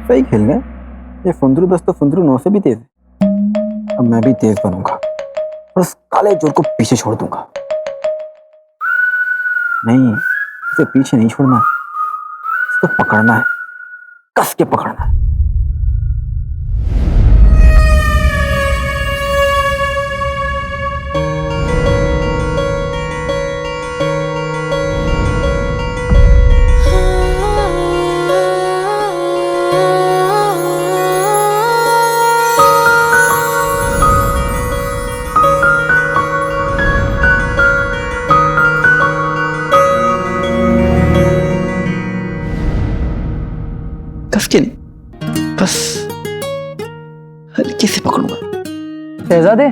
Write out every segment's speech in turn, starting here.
सही खेल गए। ये फुंदरू दोस्तों फुंदरू 9 से भी तेज है। अब मैं भी तेज बनूंगा और उस काले चोर को पीछे छोड़ दूंगा। नहीं, इसे पीछे नहीं छोड़ना, इसे तो पकड़ना है, कस के पकड़ना है। कस के नहीं, बस हल्के से पकड़ूंगा। शहजादे,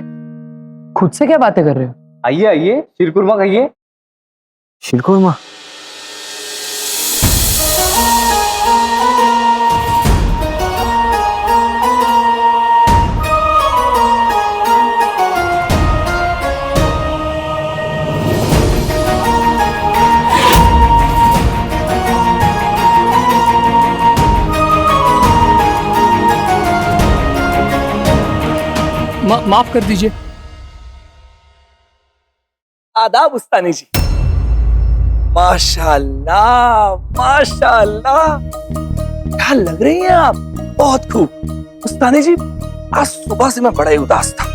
खुद से क्या बातें कर रहे हो? आइए आइए, शीरकुरमा खाइए। शीरकुरमा? माफ कर दीजिए। आदाब उस्तानी जी। माशाल्लाह माशाल्लाह, क्या लग रही हैं आप, बहुत खूब। उस्तानी जी, आज सुबह से मैं बड़ा ही उदास था,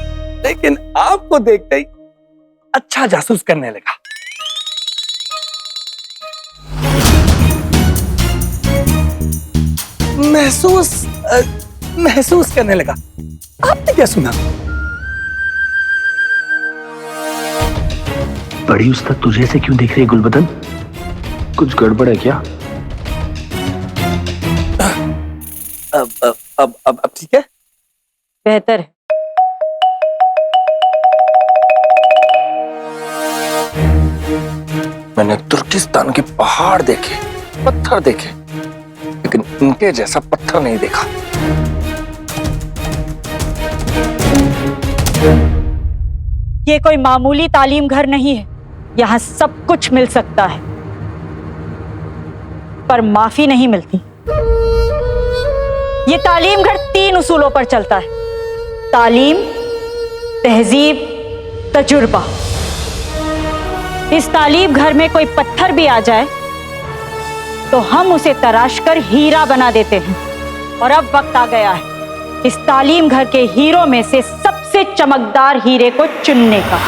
लेकिन आपको देखते ही अच्छा जासूस करने लगा। महसूस करने लगा। आपने क्या सुना? बड़ी उस्ताद तुझे से क्यों देख रही है गुलबदन? कुछ गड़बड़ है क्या? अब ठीक है? बेहतर है। मैंने तुर्किस्तान के पहाड़ देखे, पत्थर देखे, लेकिन उनके जैसा पत्थर नहीं देखा। ये कोई मामूली तालीम घर नहीं है। यहाँ सब कुछ मिल सकता है, पर माफी नहीं मिलती। ये तालीम घर 3 उसूलों पर चलता है: तालीम, तहजीब, तजुर्बा। इस तालीम घर में कोई पत्थर भी आ जाए तो हम उसे तराशकर हीरा बना देते हैं। और अब वक्त आ गया है इस तालीम घर के हीरों में से सबसे चमकदार हीरे को चुनने का।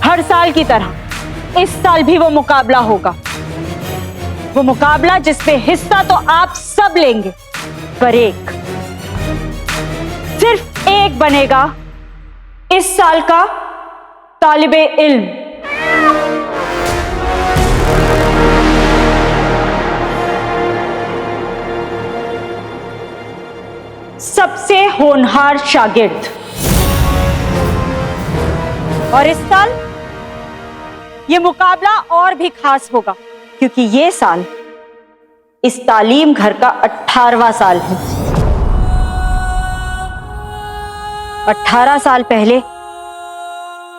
हर साल की तरह इस साल भी वो मुकाबला होगा। वो मुकाबला जिसमें हिस्सा तो आप सब लेंगे, पर एक, सिर्फ एक बनेगा इस साल का तालिबे इल्म। सबसे होनहार शागिर्द। और इस साल ये मुकाबला और भी खास होगा, क्योंकि ये साल इस तालीम घर का 18वां साल है। 18 साल पहले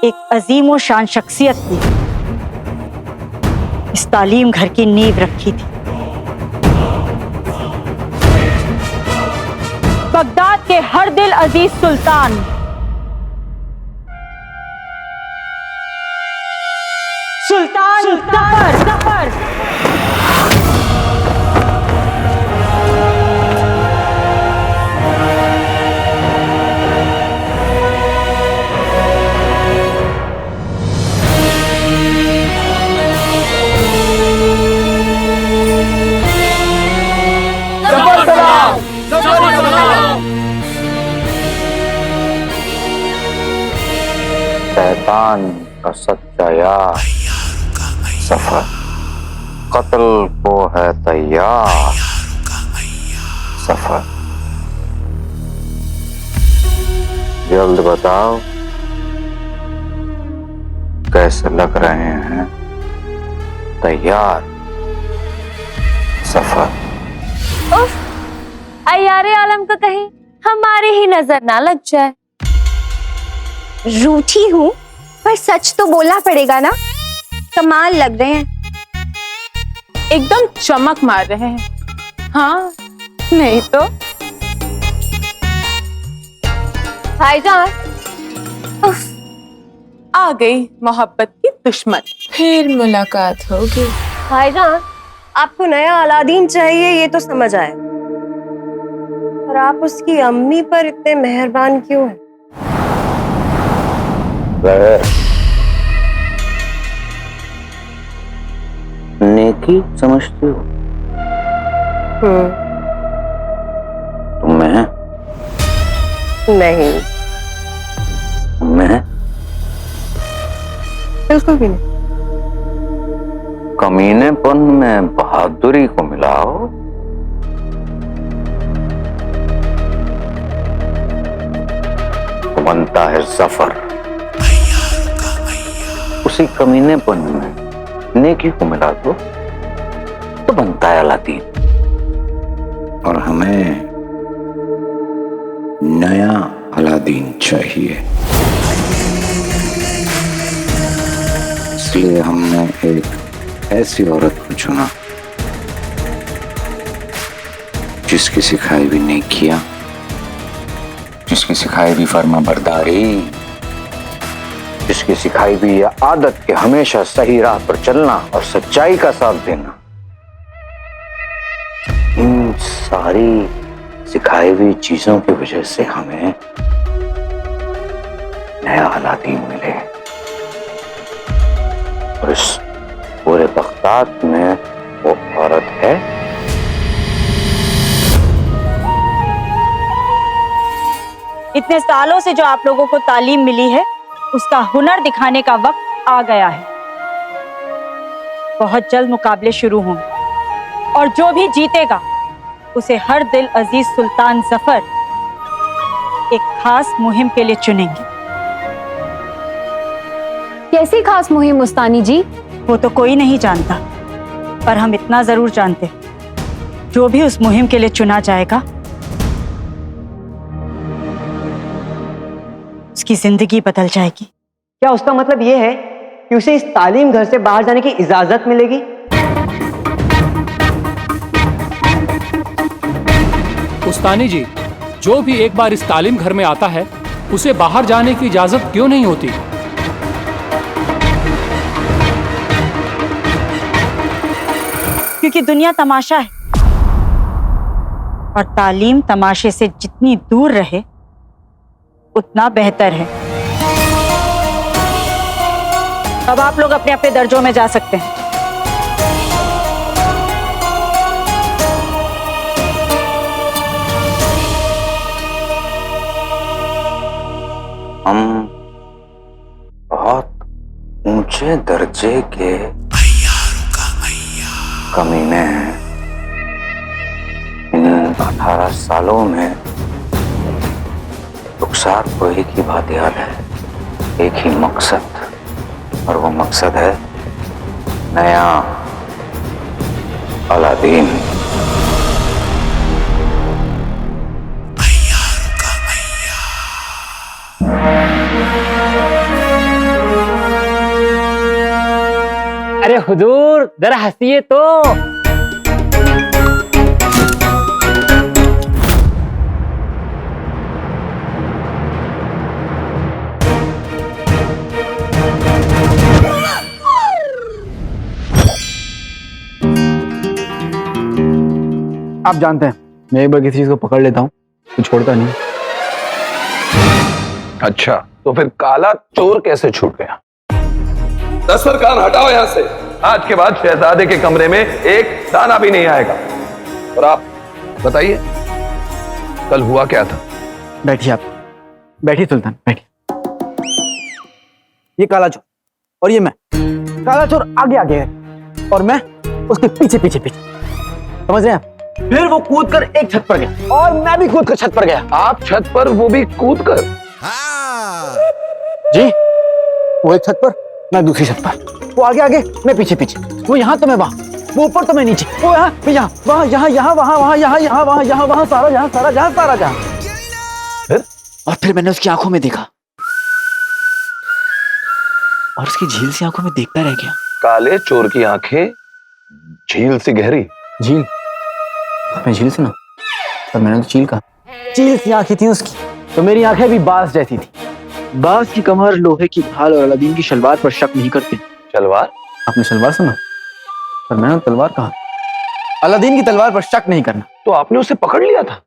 एक अजीम व शान शख्सियत ने इस तालीम घर की नींव रखी थी। बगदाद के हर दिल अजीज सुल्तान जफर। शैतान का सच्चा यार सफर, कत्ल को है तैयार सफर। जल्द बताओ कैसे लग रहे हैं तैयार सफर। उफ, अय्यारे आलम को कहीं हमारी ही नजर ना लग जाए। रूठी हूँ, पर सच तो बोलना पड़ेगा ना। कमाल लग रहे हैं, एकदम चमक मार रहे हैं। हाँ, नहीं तो भाईजान, उफ, आ गई मोहब्बत की दुश्मन। फिर मुलाकात होगी। भाईजान, आपको नया अलादीन चाहिए ये तो समझ आया, पर आप उसकी अम्मी पर इतने मेहरबान क्यों हैं? नेकी समझती हो तुम में है? नहीं, में है? बिल्कुल भी नहीं। कमीनेपन में बहादुरी को मिलाओ तो बनता है जफर। उसी कमीनेपन में नेकी को मिला दो तो बनता है अलादीन। और हमें नया अलादीन चाहिए, इसलिए हमने एक ऐसी औरत को चुना जिसकी सिखाई भी नहीं किया, जिसकी सिखाई भी फर्मा बरदारी, जिसकी सिखाई भी यह आदत कि हमेशा सही राह पर चलना और सच्चाई का साथ देना। इन सारी सिखाई हुई चीजों की वजह से हमें नया अलादीन मिले और इस पूरे बगदाद में वो औरत है इतने सालों से जो आप लोगों को तालीम मिली है उसका हुनर दिखाने का वक्त आ गया है। बहुत जल्द मुकाबले शुरू होंगे और जो भी जीतेगा उसे हर दिल अजीज सुल्तान जफर एक खास मुहिम के लिए चुनेंगे। कैसी खास मुहिम उस्तानी जी? वो तो कोई नहीं जानता, पर हम इतना जरूर जानते हैं, जो भी उस मुहिम के लिए चुना जाएगा उसकी जिंदगी बदल जाएगी। क्या उसका मतलब ये है कि उसे इस तालीम घर से बाहर जाने की इजाजत मिलेगी? उस्तानी जी, जो भी एक बार इस तालीम घर में आता है उसे बाहर जाने की इजाजत क्यों नहीं होती? क्योंकि दुनिया तमाशा है और तालीम तमाशे से जितनी दूर रहे उतना बेहतर है। अब आप लोग अपने अपने दर्जों में जा सकते हैं। हम बहुत ऊंचे दर्जे के कमीने हैं। इन 18 सालों में रुखसार को एक ही बात याद है, एक ही मकसद, और वो मकसद है नया अलादीन। अरे हुजूर, जरा हंसिए तो। आप जानते हैं मैं एक बार किसी चीज को पकड़ लेता हूँ तो छोड़ता नहीं। अच्छा, तो फिर काला चोर कैसे छूट गया? दसवर कान हटाओ यहां से। आज के बाद शहजादे के कमरे में एक दाना भी नहीं आएगा। और आप बताइए, कल हुआ क्या था? बैठिए आप, बैठिए सुल्तान, बैठिए। ये काला चोर और ये मैं। काला चोर आगे आगे है और मैं उसके पीछे पीछे पीछे, समझ रहे हैं? फिर वो कूद कर एक छत पर गया और मैं भी कूद कर छत पर गया। आप छत पर, वो भी कूद कर? जी, वो एक छत पर, मैं दूसरी छत पर। वो आगे आगे, मैं पीछे पीछे। वो यहाँ तो मैं वहां, वो ऊपर तो मैं नीचे। वो यहाँ, मैं यहाँ, वहां, यहाँ, यहाँ, वहां, वहां, यहाँ, यहाँ, वहां, यहाँ, वहां, सारा जहां, सारा जहां, सारा जहां। और फिर मैंने उसकी आंखों में देखा और उसकी झील सी आंखों में देखता रह गया। काले चोर की आंखें झील से गहरी? झील? आपने झील सुना? पर मैंने तो चील कहा। चील सी आंखें थी उसकी, तो मेरी आंखें भी बाज जैसी थी। बाज की कमर, लोहे की ढाल और अलादीन की शलवार पर शक नहीं करते। शलवार? आपने शलवार सुना? पर मैंने तलवार कहा। अलादीन की तलवार पर शक नहीं करना। तो आपने उसे पकड़ लिया था?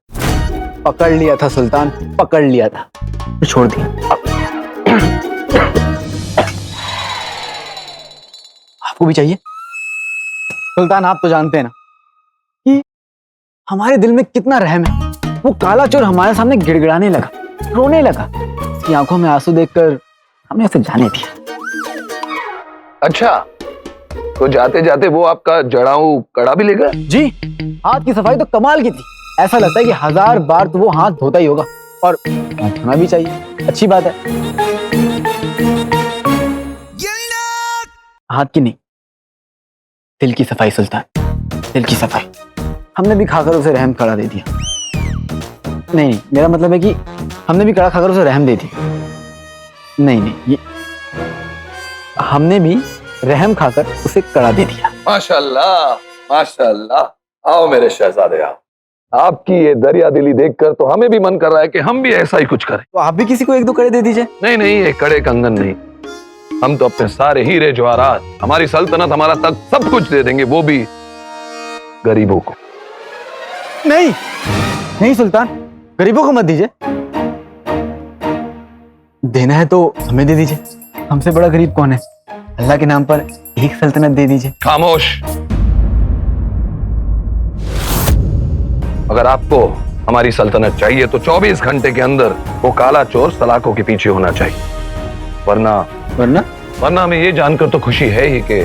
पकड़ लिया था सुल्तान, पकड़ लिया था, तो छोड़ दिया। आपको भी चाहिए? सुल्तान आप तो जानते हैं ना कि हमारे दिल में कितना रहम है। वो काला चोर हमारे सामने गिड़गिड़ाने लगा, रोने लगा। उसकी आंखों में आंसू देखकर हमने उसे जाने दिया। अच्छा, तो जाते जाते वो आपका जड़ाऊ कड़ा भी ले गया? जी, हाथ की सफाई तो कमाल की थी। ऐसा लगता है कि 1000 बार तो वो हाथ धोता ही होगा, और धोना भी चाहिए, अच्छी बात है। हाथ की नहीं, दिल की सफाई सुल्तान, दिल की सफाई। हमने भी खाकर उसे रहम कड़ा दे दिया। नहीं, मेरा मतलब है कि हमने भी कड़ा खाकर उसे रहम दे दिया। नहीं, ये हमने भी रहम खाकर उसे कड़ा दे दिया। माशाल्लाह, माशाल्लाह। आओ मेरे शहजादे, आओ। आपकी ये दरिया दिली देखकर तो हमें भी मन कर रहा है कि हम भी ऐसा ही कुछ करें। तो आप भी किसी को 1-2 कड़े दे दीजिए। नहीं, ये कड़े कंगन नहीं, हम तो अपने सारे हीरे जवाहरात, हमारी सल्तनत, हमारा तख्त, सब कुछ दे देंगे, वो भी गरीबों को। नहीं सुल्तान, गरीबों को मत दीजिए। देना है तो हमें दे दीजिए। हमसे बड़ा गरीब कौन है? अल्लाह के नाम पर एक सल्तनत दे दीजिए। खामोश। अगर आपको हमारी सल्तनत चाहिए तो 24 घंटे के अंदर वो काला चोर सलाखों के पीछे होना चाहिए, वरना हमें ये जानकर तो खुशी है ही कि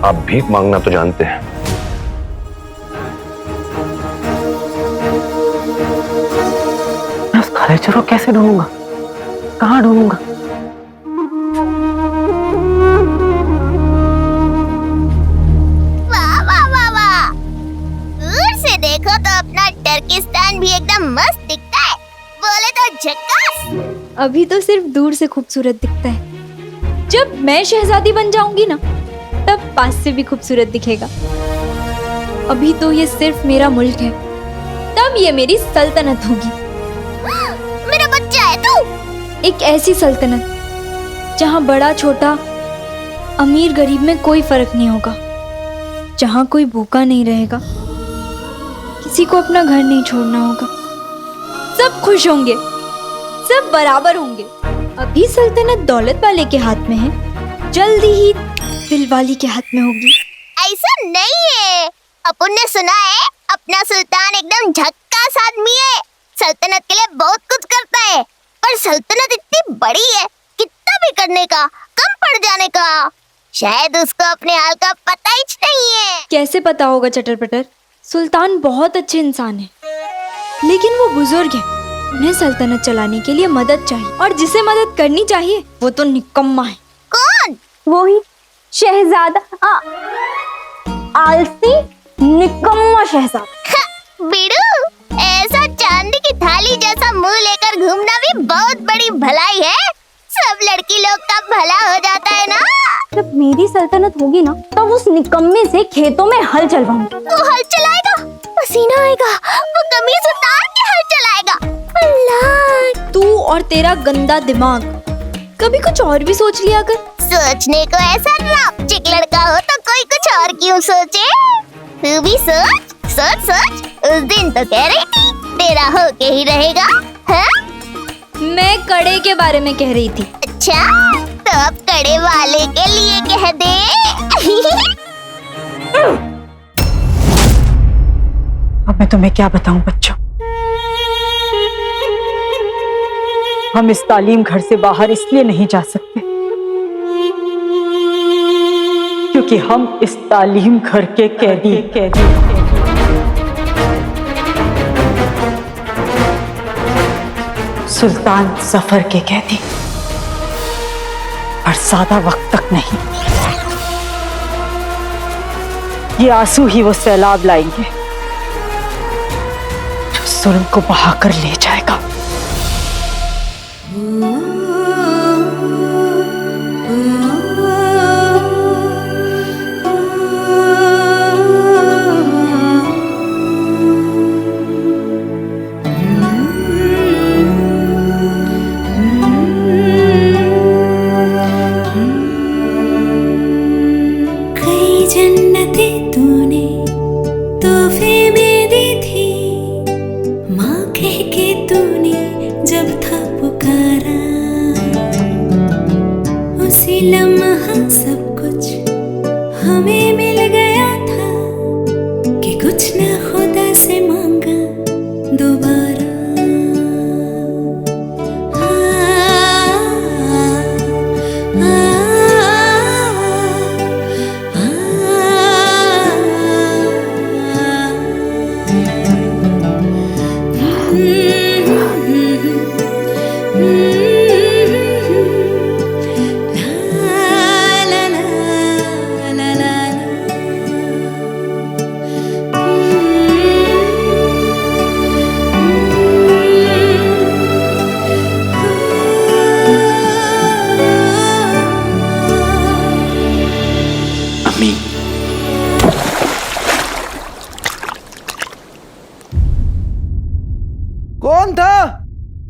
आप भीख मांगना तो जानते हैं। मैं उस काले चोर को कैसे ढूंढूंगा? कहाँ ढूंढूंगा? देखो तो अपना टर्किस्तान भी एकदम मस्त दिखता है, बोले तो झक्कास। अभी तो सिर्फ दूर से खूबसूरत दिखता है, जब मैं शहजादी बन जाऊंगी ना तब पास से भी खूबसूरत दिखेगा। अभी तो ये सिर्फ मेरा मुल्क है, तब ये मेरी सल्तनत होगी। मेरा बच्चा है तू। एक ऐसी सल्तनत जहाँ बड़ा छोटा, अमीर गरीब में कोई फर्क नहीं होगा, जहाँ कोई भूखा नहीं रहेगा, किसी को अपना घर नहीं छोड़ना होगा, सब खुश होंगे, सब बराबर होंगे। अभी सल्तनत दौलत वाले के हाथ में है, जल्दी ही दिल वाली के हाथ में होगी। ऐसा नहीं है, अपन ने सुना है अपना सुल्तान एकदम झक्कास आदमी है, सल्तनत के लिए बहुत कुछ करता है। पर सल्तनत इतनी बड़ी है, कितना भी करने का, कम पड़ जाने का। शायद उसको अपने हाल का पता ही नहीं है। कैसे पता होगा चटर पटर? सुल्तान बहुत अच्छे इंसान है, लेकिन वो बुजुर्ग है, उन्हें सल्तनत चलाने के लिए मदद चाहिए, और जिसे मदद करनी चाहिए वो तो निकम्मा है। कौन? वो ही शहजादा, आलसी निकम्मा शहजादा। बिड़ू, ऐसा चांदी की थाली जैसा मुंह लेकर घूमना भी बहुत बड़ी भलाई है। सब लड़की लोग का भला हो जाता है ना। जब मेरी सल्तनत होगी ना तब उस निकम्मे से खेतों में हल चलवाऊंगी। वो हल चलाएगा, पसीना आएगा, वो कमीज उतार के हल चलाएगा। अल्लाह, तू और तेरा गंदा दिमाग, कभी कुछ और भी सोच लिया कर। सोचने को ऐसा रापचिक लड़का हो तो कोई कुछ और क्यों सोचे? तू भी सोच सोच सोच। उस दिन तो कह रही थी तेरा होके ही रहेगा। हाँ? मैं कड़े के बारे में कह रही थी। अच्छा, तो अब कड़े वाले के लिए कह दे। अब मैं तुम्हें क्या बताऊं बच्चों, हम इस तालीम घर से बाहर इसलिए नहीं जा सकते क्योंकि हम इस तालीम घर के कैदी। सुल्तान सफर के कैदी, और ज्यादा वक्त तक नहीं। ये आंसू ही वो सैलाब लाएंगे जो जुल्म को बहाकर ले जाएगा।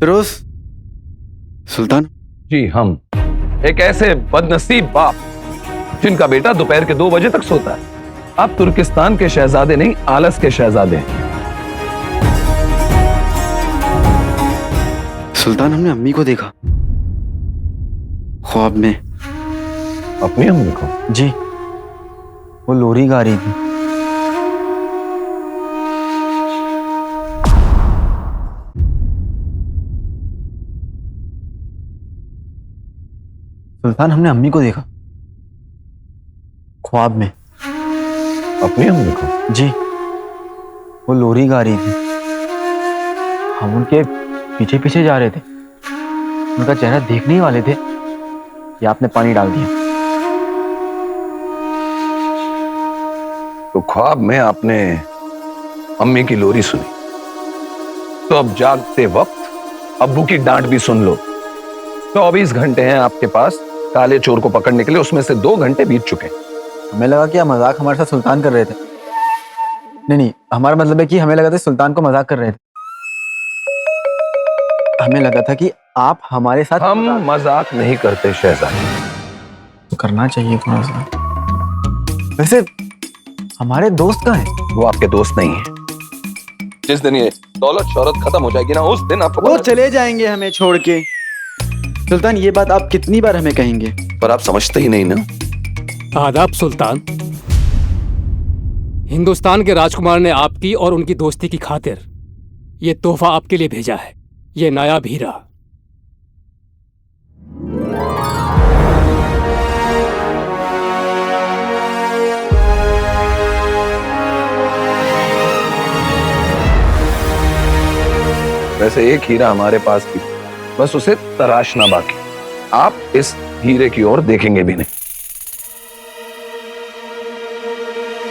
फिरोज, सुल्तान। जी हम एक ऐसे बदनसीब बाप जिनका बेटा दोपहर के 2 बजे तक सोता है। आप तुर्किस्तान के शहजादे नहीं, आलस के शहजादे हैं। सुल्तान, हमने अम्मी को देखा ख्वाब में। अपनी अम्मी को? जी, वो लोरी गा रही थी। सुल्तान, हमने अम्मी को देखा ख्वाब में। अपनी अम्मी को? जी, वो लोरी गा रही थी। हम उनके पीछे पीछे जा रहे थे। उनका चेहरा देखने ही वाले थे कि आपने पानी डाल दिया। तो ख्वाब में आपने अम्मी की लोरी सुनी, तो अब जागते वक्त अब्बू की डांट भी सुन लो। 24 घंटे हैं आपके पास काले चोर को पकड़ने के लिए, उसमें से 2 घंटे बीत चुके हैं। हमें लगा कि आप मजाक हमारे साथ सुल्तान कर रहे थे। नहीं, हमारा मतलब है कि हमें लगा था सुल्तान को मजाक कर रहे थे। हमें लगा था कि आप हमारे साथ। हम मजाक नहीं करते शहजादी। तो करना चाहिए थोड़ा सा। वैसे हमारे दोस्त कहाँ हैं? वो आपके दोस्त नहीं है। जिस दिन ये दौलत शोहरत खत्म हो जाएगी ना, उस दिन आपको वो चले जाएंगे हमें छोड़ के। सुल्तान, ये बात आप कितनी बार हमें कहेंगे? पर आप समझते ही नहीं ना। आदाब सुल्तान। हिंदुस्तान के राजकुमार ने आपकी और उनकी दोस्ती की खातिर ये तोहफा आपके लिए भेजा है, ये नायाब हीरा। वैसे एक हीरा हमारे पास भी, बस उसे तराशना बाकी। आप इस हीरे की ओर देखेंगे भी नहीं।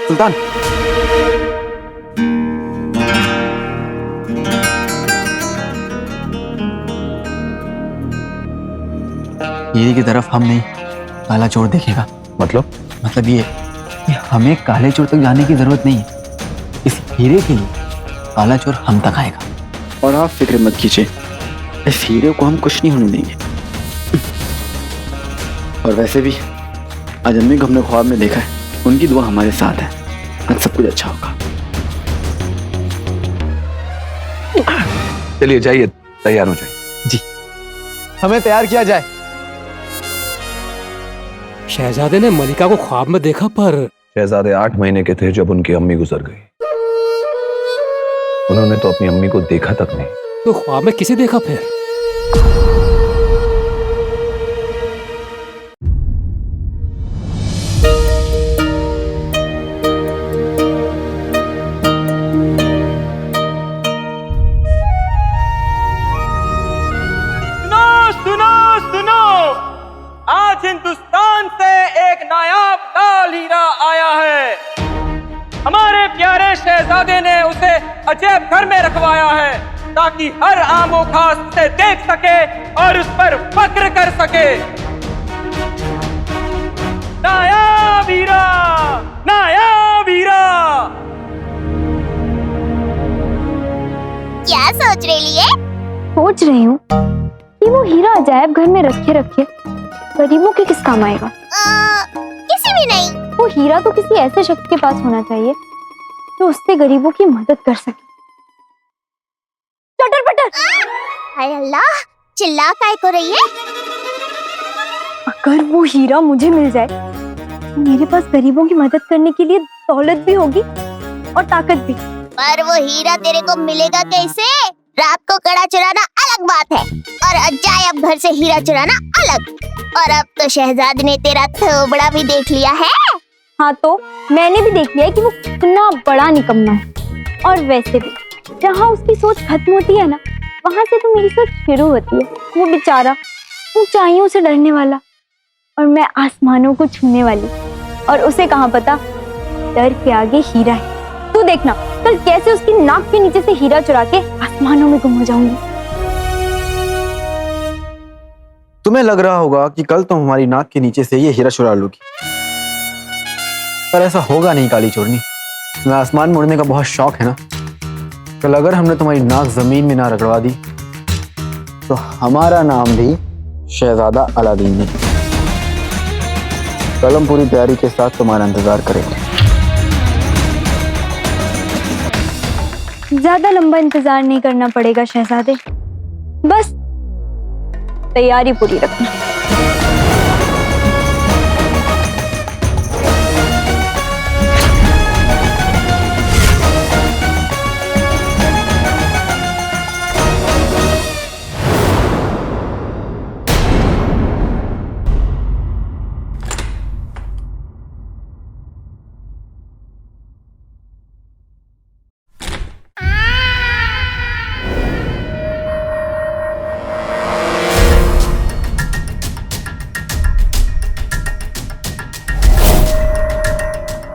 सुल्तान, हीरे की तरफ हम नहीं, काला चोर देखेगा। मतलब ये कि हमें काले चोर तक जाने की जरूरत नहीं है। इस हीरे के लिए काला चोर हम तक आएगा। और आप फिक्र मत कीजिए, इस हीरे को हम कुछ नहीं होने देंगे। और वैसे भी आज अम्मी को हमने ख्वाब में देखा है, उनकी दुआ हमारे साथ है। आज सब कुछ अच्छा होगा। चलिए जाइए, तैयार हो जाइए। जी, हमें तैयार किया जाए। शहजादे ने मलिका को ख्वाब में देखा, पर शहजादे 8 महीने के थे जब उनकी अम्मी गुजर गई। उन्होंने तो अपनी अम्मी को देखा तक नहीं। तो ख्वाब में किसे देखा फिर? आज हिंदुस्तान से एक नायाब लाल हीरा आया है। हमारे प्यारे शहजादे ने उसे अजैब घर में रखवाया है ताकि हर आमो खास उसे देख सके और उस पर फक्र कर सके। नायाब हीरा, नायाब हीरा। क्या सोच रही है? सोच रही हूँ कि वो हीरा अजायब घर में रखे रखे गरीबों के किस काम आएगा? किसी भी नहीं। वो हीरा तो किसी ऐसे शख्स के पास होना चाहिए जो उससे गरीबों की मदद कर सके। चटर पटर। हाय अल्लाह, चिल्ला काय को रही है? अगर वो हीरा मुझे मिल जाए तो मेरे पास गरीबों की मदद करने के लिए दौलत भी होगी और ताकत भी। पर वो हीरा तेरे को मिलेगा कैसे? रात को कड़ा चुराना अलग बात है और अजायब घर से हीरा चुराना अलग। और अब तो शहजादी ने तेरा थोबड़ा भी देख लिया है। हाँ, तो मैंने भी देख लिया है कि वो कितना बड़ा निकम्मा है। और वैसे भी जहाँ उसकी सोच खत्म होती है ना, वहां से तो मेरी सोच शुरू होती है। वो बेचारा ऊंचाइयों से डरने वाला और मैं आसमानों को छूने वाली, और उसे कहाँ पता डर के आगे हीरा है। तू देखना कल कैसे उसकी नाक के नीचे से हीरा चुरा के आसमानों में गुम हो जाऊंगी। तुम्हें लग रहा होगा कि कल तुम हमारी नाक के नीचे से ये हीरा चुरा लोगी, पर ऐसा होगा नहीं काली चोरनी। तुम्हें आसमान में उड़ने का बहुत शौक है ना। कल अगर हमने तुम्हारी नाक जमीन में ना रगड़वा दी तो हमारा नाम भी शहजादा अलादीन है। कल हम पूरी तैयारी के साथ तुम्हारा इंतजार करेंगे। ज्यादा लंबा इंतजार नहीं करना पड़ेगा शहजादे, बस तैयारी पूरी रखना।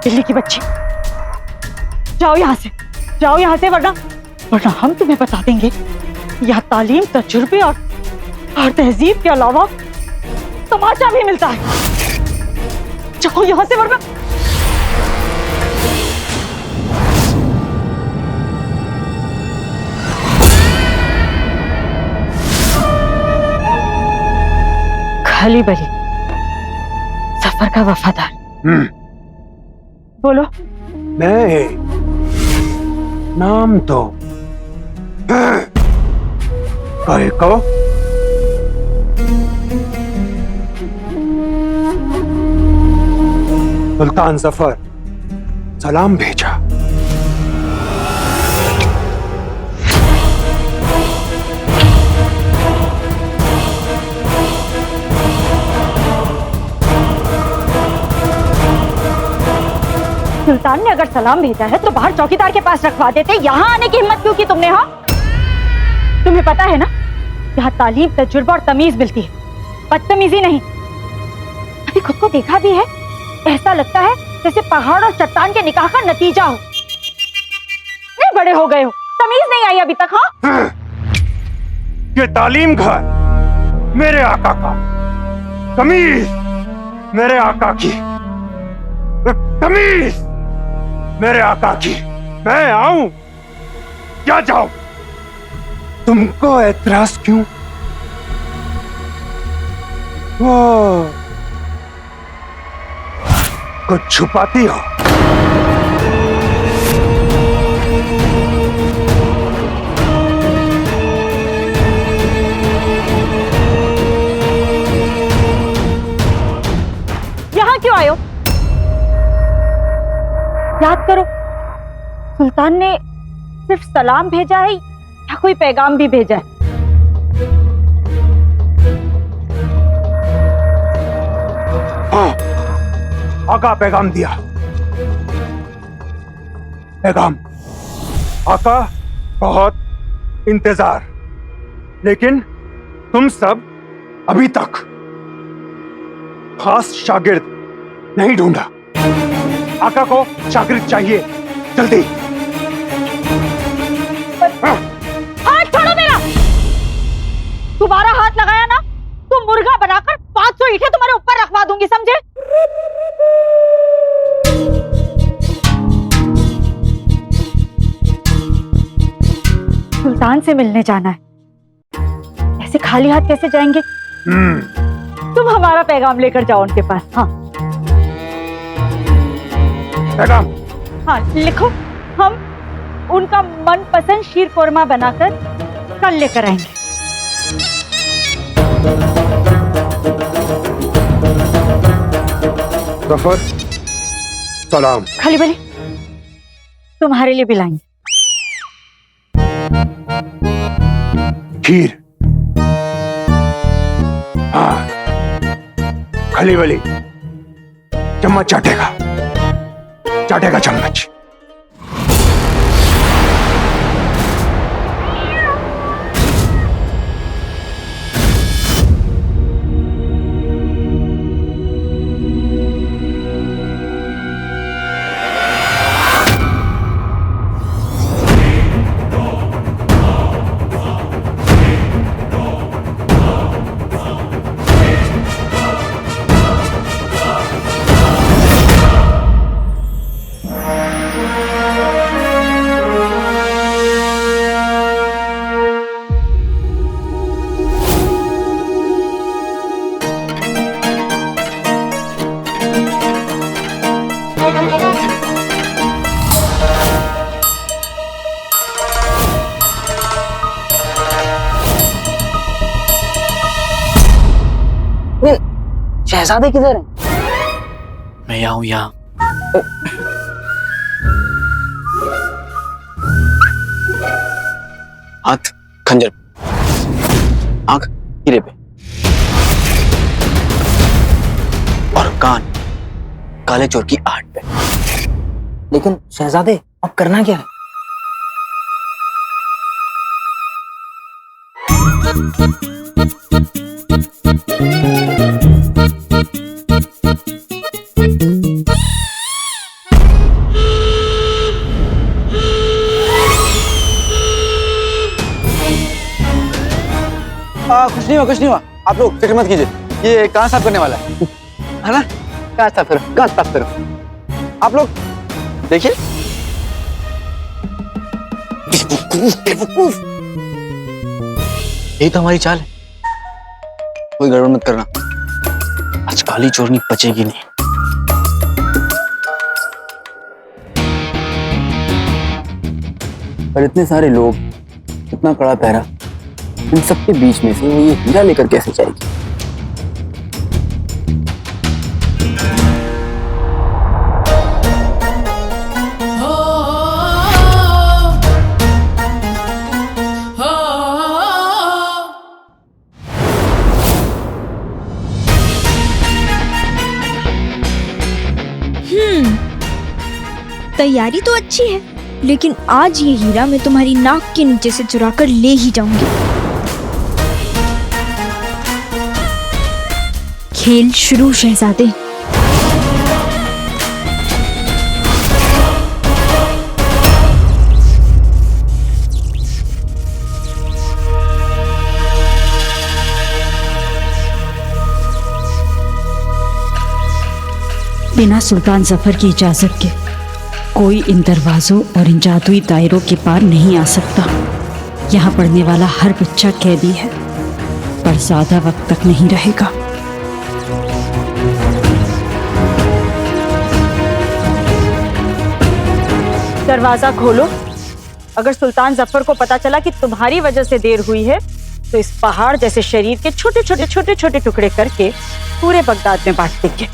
दिल्ली की बच्ची, जाओ यहाँ से, वरना हम तुम्हें बता देंगे यहाँ तालीम, तजुर्बे और तहजीब के अलावा तमाचा भी मिलता है। जाओ यहाँ से, वरना खली बली सफर का वफादार। बोलो। नहीं, नाम तो कहे को सुल्तान जफर सलाम भेजा। सुल्तान ने अगर सलाम भेजा है तो बाहर चौकीदार के पास रखवा देते। यहाँ आने की हिम्मत क्यों की तुमने? हाँ, तुम्हें पता है ना यहाँ तालीम, तजुर्बा और तमीज मिलती है, बदतमीजी नहीं। अभी खुद को देखा भी है, ऐसा लगता है जैसे पहाड़ और चट्टान के निकाह का नतीजा हो। नहीं बड़े हो गए हो, तमीज नहीं आई अभी तक। हाँ, ये तालीम घर मेरे आका का, तमीज मेरे आका की, तमीज मेरे आका की। मैं आऊं क्या जाऊं? तुमको एतराज क्यों? वो कुछ छुपाती हो? यहाँ क्यों आए हो? याद करो, सुल्तान ने सिर्फ सलाम भेजा है या कोई पैगाम भी भेजा है? हाँ, आका पैगाम दिया। पैगाम आका, बहुत इंतजार, लेकिन तुम सब अभी तक खास शागिर्द नहीं ढूंढा। आका को शागिर्द चाहिए, जल्दी। हाथ छोड़ो मेरा! तुम्हारा हाथ लगाया ना तो मुर्गा बनाकर 500 ईंटें तुम्हारे ऊपर रखवा दूंगी, समझे? सुल्तान से मिलने जाना है, ऐसे खाली हाथ कैसे जाएंगे? तुम हमारा पैगाम लेकर जाओ उनके पास। हाँ पैगाम? हाँ लिखो, हम उनका मनपसंद शीर कोरमा बनाकर कल लेकर आएंगे। जफर सलाम। खाली बली तुम्हारे लिए भी लाएंगे। खीर? हाँ, खली बली चम्मच चाटेगा, चाटेगा चम्मच। शहजादे किधर हैं? मैं यहाँ हूँ, यहाँ। हाथ खंजर पे, आंख हीरे पे, और कान काले चोर की आहट पे। लेकिन शहजादे, अब करना क्या है? कुछ नहीं हुआ, आप लोग फिक्र मत कीजिए। ये कान साफ करने वाला है ना? कान साफ करो, कान साफ करो। आप लोग देखिए। बेवकूफ, यही तो हमारी चाल है। कोई गड़बड़ मत करना, आज काली चोरनी बचेगी नहीं। पर इतने सारे लोग, इतना कड़ा पहरा, इन सबके बीच में से वो ये हीरा लेकर कैसे जाएगी? तैयारी तो अच्छी है, लेकिन आज ये हीरा मैं तुम्हारी नाक के नीचे से चुरा कर ले ही जाऊंगी। खेल शुरू शहजादे। बिना सुल्तान जफर की इजाजत के कोई इन दरवाजों और इन जादुई दायरों के पार नहीं आ सकता। यहाँ पढ़ने वाला हर बच्चा कैदी है, पर ज्यादा वक्त तक नहीं रहेगा। दरवाजा खोलो। अगर सुल्तान जफर को पता चला कि तुम्हारी वजह से देर हुई है, तो इस पहाड़ जैसे शरीर के छोटे छोटे छोटे छोटे टुकड़े करके पूरे बगदाद में बांट देंगे।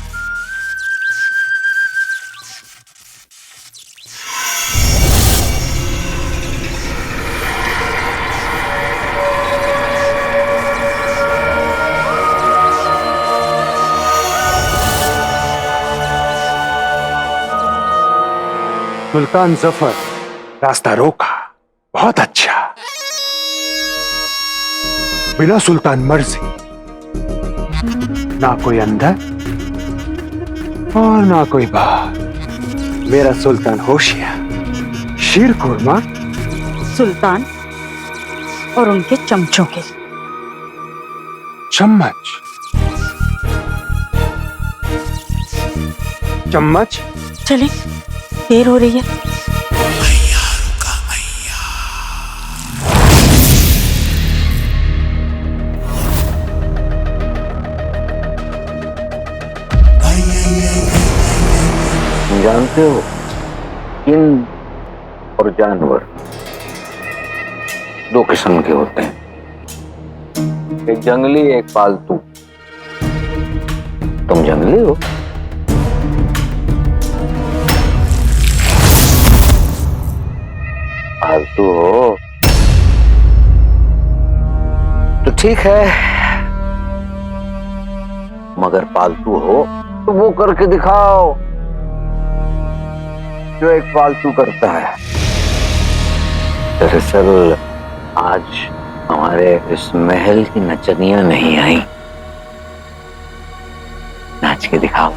सुल्तान जफर, रास्ता रोका, बहुत अच्छा। बिना सुल्तान मर्जी, ना कोई अंदर और ना कोई बाहर। मेरा सुल्तान होशियार, शीर कुर्मा। सुल्तान और उनके चमचों के चम्मच, चम्मच। चले, देर हो रही है। जानते हो, जिन और जानवर दो किस्म के होते हैं, एक जंगली, एक पालतू। तुम जंगली हो। पालतू हो तो ठीक है, मगर पालतू हो तो वो करके दिखाओ जो एक पालतू करता है। दरअसल आज हमारे इस महल की नचनियां नहीं आई, नाच के दिखाओ।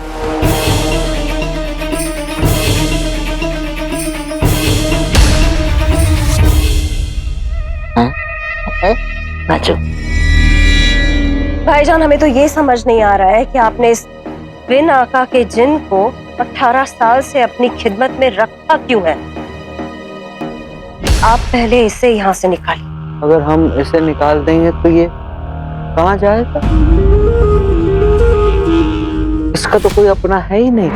नाचो। भाईजान, हमें तो ये समझ नहीं आ रहा है कि आपने इस बिन आका के जिन को 18 साल से अपनी खिदमत में रखा क्यों है? आप पहले इसे यहाँ से निकालिए। अगर हम इसे निकाल देंगे तो ये कहाँ जाएगा? इसका तो कोई अपना है ही नहीं,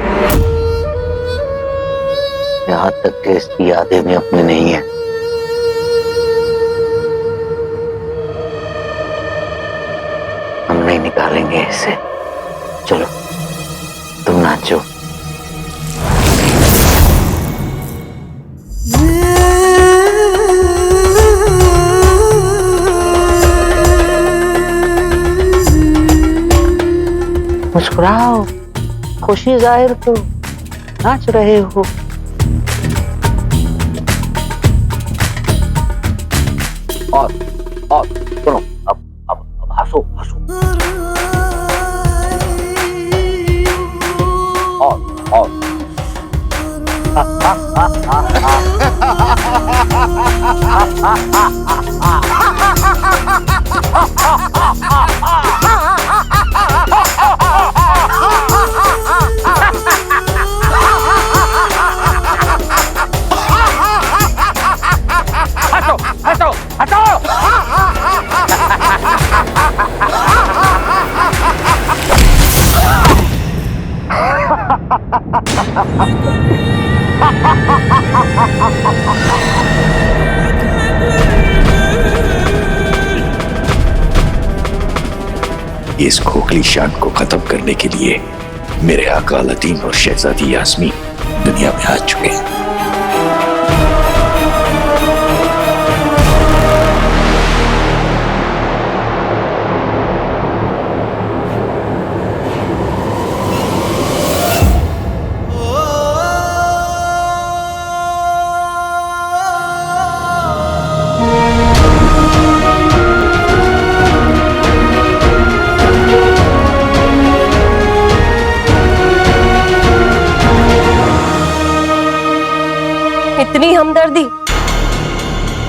यहाँ तक कि इसकी यादें भी अपनी नहीं है। हम नहीं निकालेंगे इसे। चलो तुम नाचो। मुस्कुराओ, खुशी जाहिर करो, नाच रहे हो। और सुनो, अब हंसो हंसो। और हटो हटो हटो। इस खोखली शान को खत्म करने के लिए मेरे आका अलादीन और शहजादी यास्मीन दुनिया में आ चुके हैं। इतनी हमदर्दी,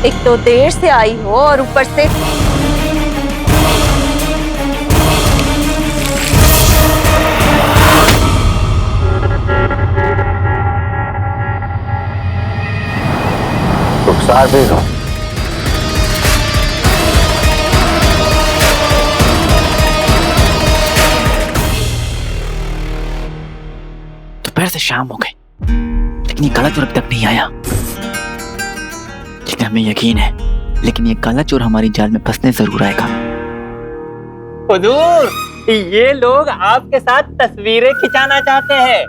एक तो देर से आई हो और ऊपर से रुखसार बेगम, दोपहर से शाम हो गई लेकिन ये काला चोर अभी तक नहीं आया। लेकिन हमें यकीन है, लेकिन ये काला चोर हमारी जाल में फंसने जरूर आएगा। हुजूर, ये लोग आपके साथ तस्वीरें खिंचाना चाहते हैं।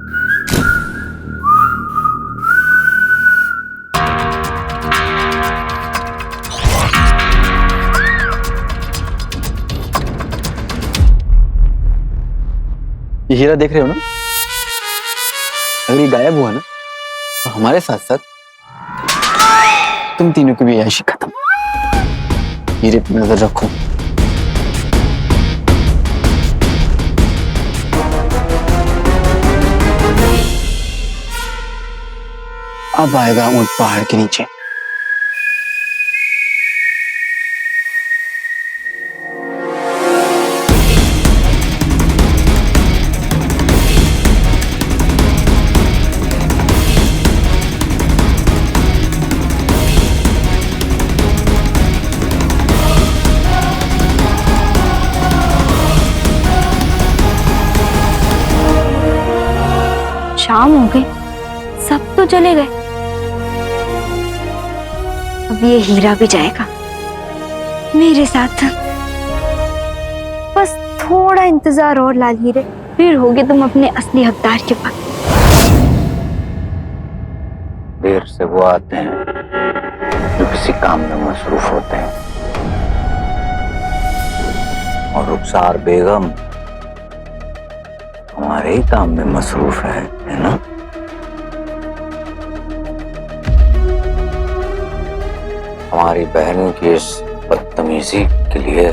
ये हीरा देख रहे हो ना, अगर ये गायब हुआ ना तो हमारे साथ साथ तुम तीनों की भी याशी खत्म। हीरे पे नजर रखो। अब आएगा ऊंट पहाड़ के नीचे। शाम हो गई, सब तो चले गए। अब ये हीरा भी जाएगा मेरे साथ। बस थोड़ा इंतजार और लाल हीरे, फिर होगे तुम अपने असली हकदार के पास। देर से वो आते हैं जो किसी काम में मसरूफ होते हैं, और रुखसार बेगम हमारे ही काम में मसरूफ है ना? हमारी बहन की इस बदतमीजी के लिए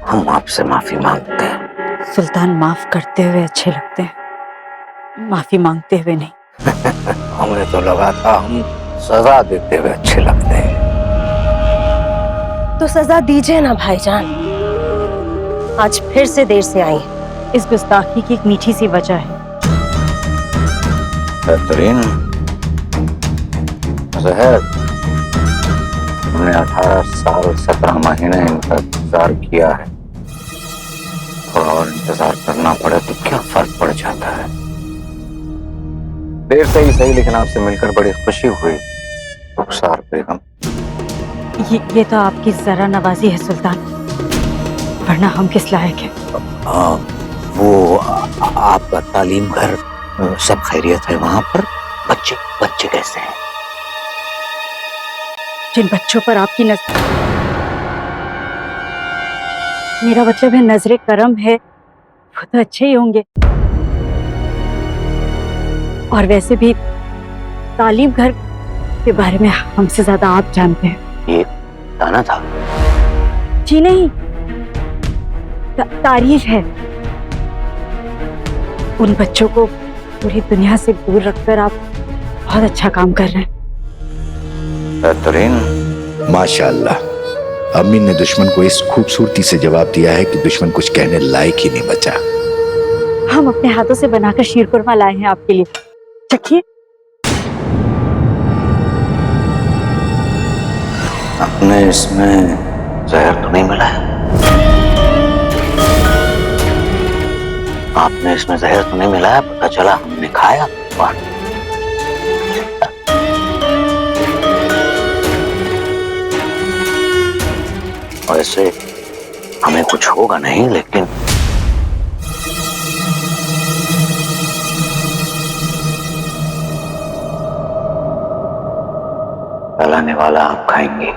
हम आपसे माफी मांगते हैं। सुल्तान माफ करते हुए अच्छे लगते हैं, माफी मांगते हुए नहीं। हमें तो लगा था हम सजा देते हुए अच्छे लगते हैं। तो सजा दीजिए ना भाईजान, आज फिर से देर से आई। इस गुस्ताखी की एक मीठी सी वजह है। बेहतरीन जहर, हमने 18 साल 17 महीने इनका इंतजार किया है। थोड़ा और इंतजार करना पड़े तो क्या फर्क पड़ जाता है। देर से ही सही, लेकिन आपसे मिलकर बड़ी खुशी हुई रुखसार बेगम। ये तो आपकी जरा नवाजी है सुल्तान, वरना हम किस लायक हैं। हाँ, वो आपका तालीम घर सब खैरियत है वहां पर? बच्चे बच्चे कैसे हैं? जिन बच्चों पर आपकी नजर, मेरा मतलब है नजरे करम है, वो तो अच्छे ही होंगे। और वैसे भी तालीम घर के बारे में हमसे ज्यादा आप जानते हैं। ये ताना था? जी नहीं, तारीफ है। उन बच्चों को पूरी दुनिया से दूर रखकर आप बहुत अच्छा काम कर रहे हैं। बेहतरीन। माशाअल्लाह, अम्मी ने दुश्मन को इस खूबसूरती से जवाब दिया है कि दुश्मन कुछ कहने लायक ही नहीं बचा। हम अपने हाथों से बनाकर शीर कुरमा लाए हैं आपके लिए, चखिए। आपने इसमें जहर तो नहीं मिलाया? आपने इसमें जहर तो नहीं मिलाया? पता चला हमने खाया। वाह। वैसे हमें कुछ होगा नहीं, लेकिन पहलाने वाला आप खाएंगे।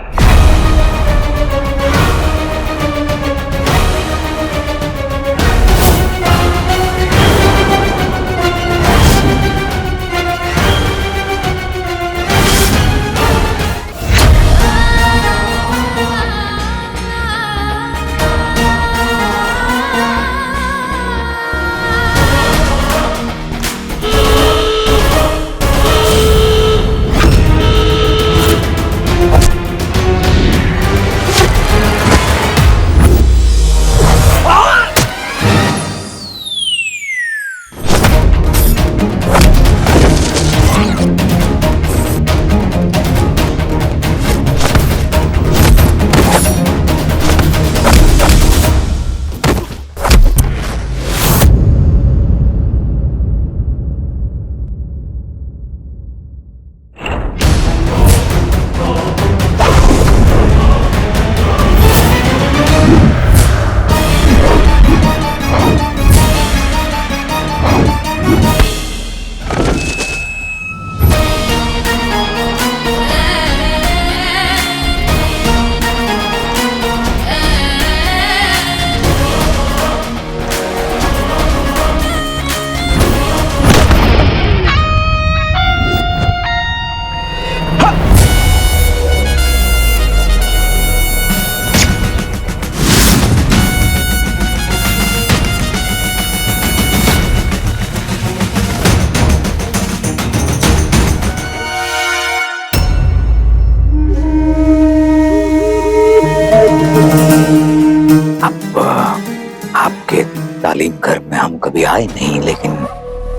तालीम घर में हम कभी आए नहीं, लेकिन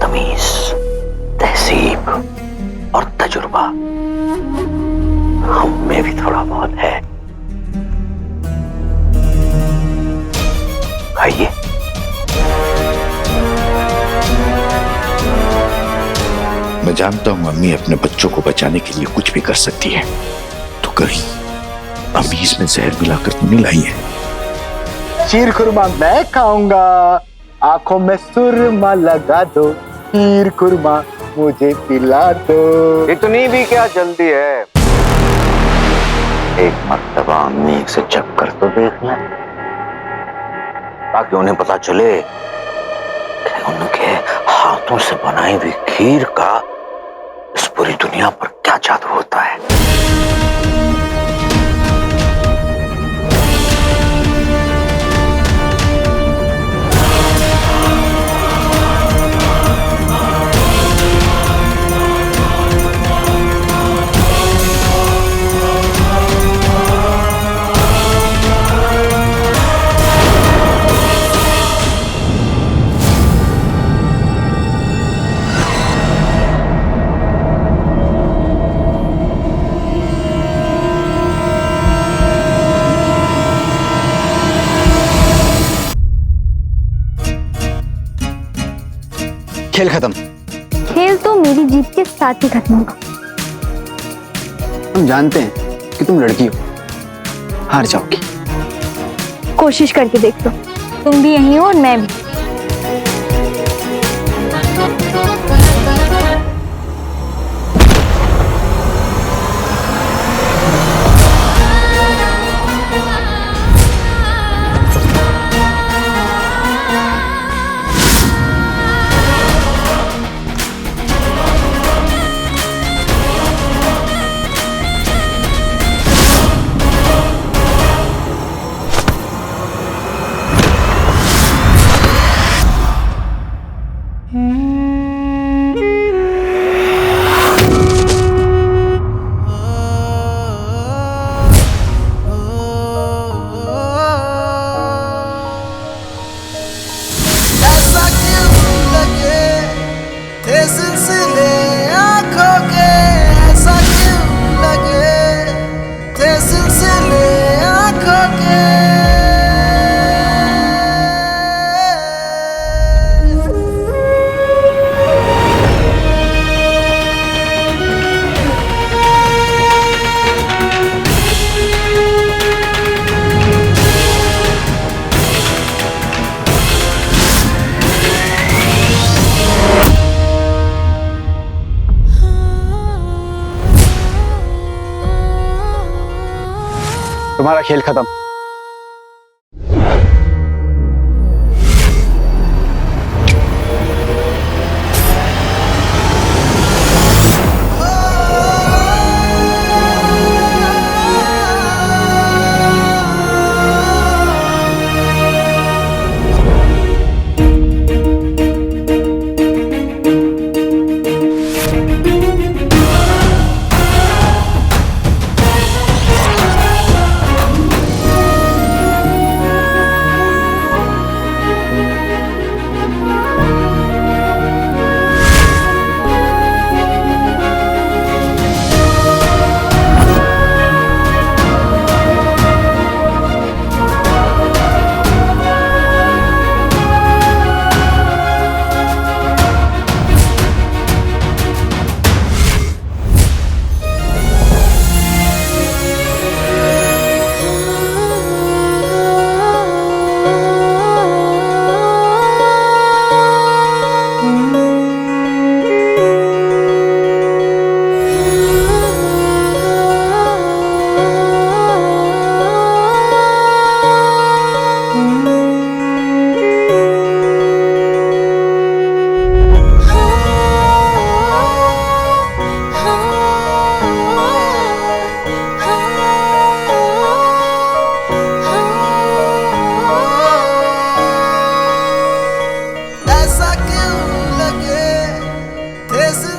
तमीज, तहजीब और तजुर्बा हम में भी थोड़ा बहुत है। खाइए। मैं जानता हूं अम्मी अपने बच्चों को बचाने के लिए कुछ भी कर सकती है, तो कहीं अम्मी इसमें जहर मिलाकर तो नहीं लाई है? शीर खुरमा मैं खाऊंगा, आंखों में सुरमा लगा दो, शीर खुरमा मुझे पिला दो। इतनी भी क्या जल्दी है? एक मर्तबा अम्मी से चक्कर तो देख लें, ताकि उन्हें पता चले कि उनके हाथों से बनाई हुई खीर का इस पूरी दुनिया पर क्या जादू होता है। खेल खत्म। खेल तो मेरी जीत के साथ ही खत्म होगा। हम जानते हैं कि तुम लड़की हो, हार जाओगी। कोशिश करके देख लो, तुम भी यही हो और मैं भी। तुम्हारा खेल खत्म।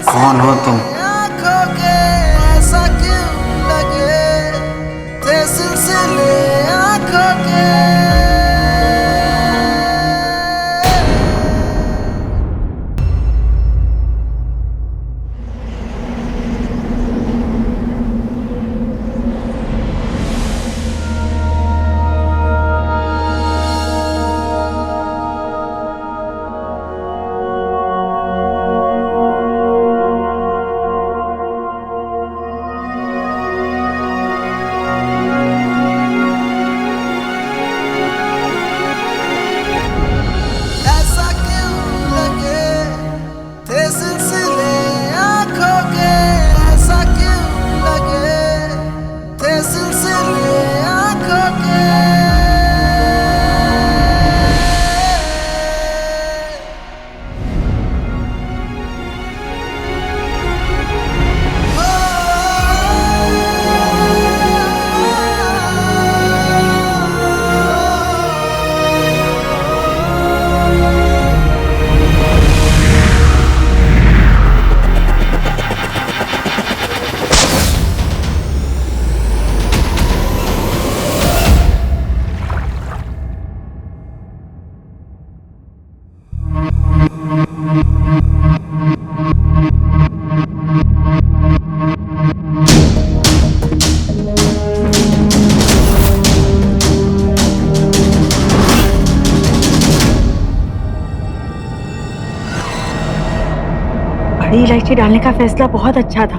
कौन हो तुम? बड़ी इलायची डालने का फैसला बहुत अच्छा था।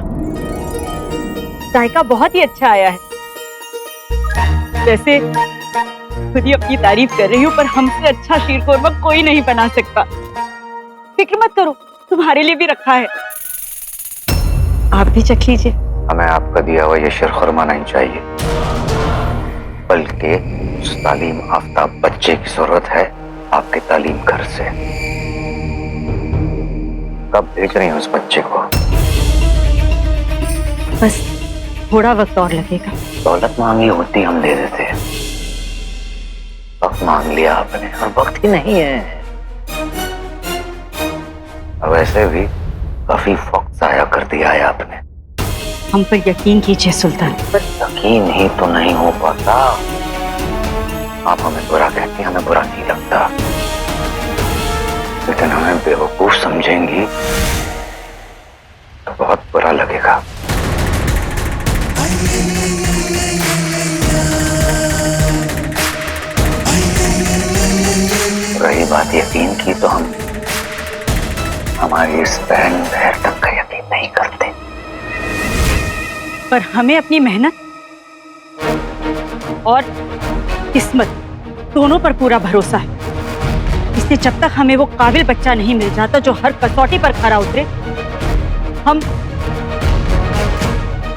जायका बहुत ही अच्छा आया है। वैसे खुद ही अपनी तारीफ कर रही हूँ, पर हमसे अच्छा शीर कोरमा कोई नहीं बना सकता। फिक्र मत करो, तुम्हारे लिए भी रखा है, आप भी चख लीजिए। हमें आपका दिया हुआ ये शिरखुरमा नहीं चाहिए, बल्कि उस तालीम आफ्ताब बच्चे की जरूरत है आपके तालीम घर से। कब भेज रही हैं उस बच्चे को? बस थोड़ा वक्त और लगेगा। दौलत मांगी होती हम दे देते, वक्त मांग लिया आपने और वक्त ही नहीं है। और वैसे भी काफी वक्त जाया कर दिया है आपने। हम पर यकीन कीजिए सुल्तान। पर यकीन ही तो नहीं हो पाता। आप हमें बुरा कहती हैं, हमें बुरा नहीं लगता, लेकिन हमें बेवकूफ समझेंगी तो बहुत बुरा लगेगा। रही बात यकीन की, तो हम हमारी इस बहन बहर तक का यकीन नहीं करते। पर हमें अपनी मेहनत और किस्मत दोनों पर पूरा भरोसा है। इसलिए जब तक हमें वो काबिल बच्चा नहीं मिल जाता जो हर कसौटी पर खरा उतरे,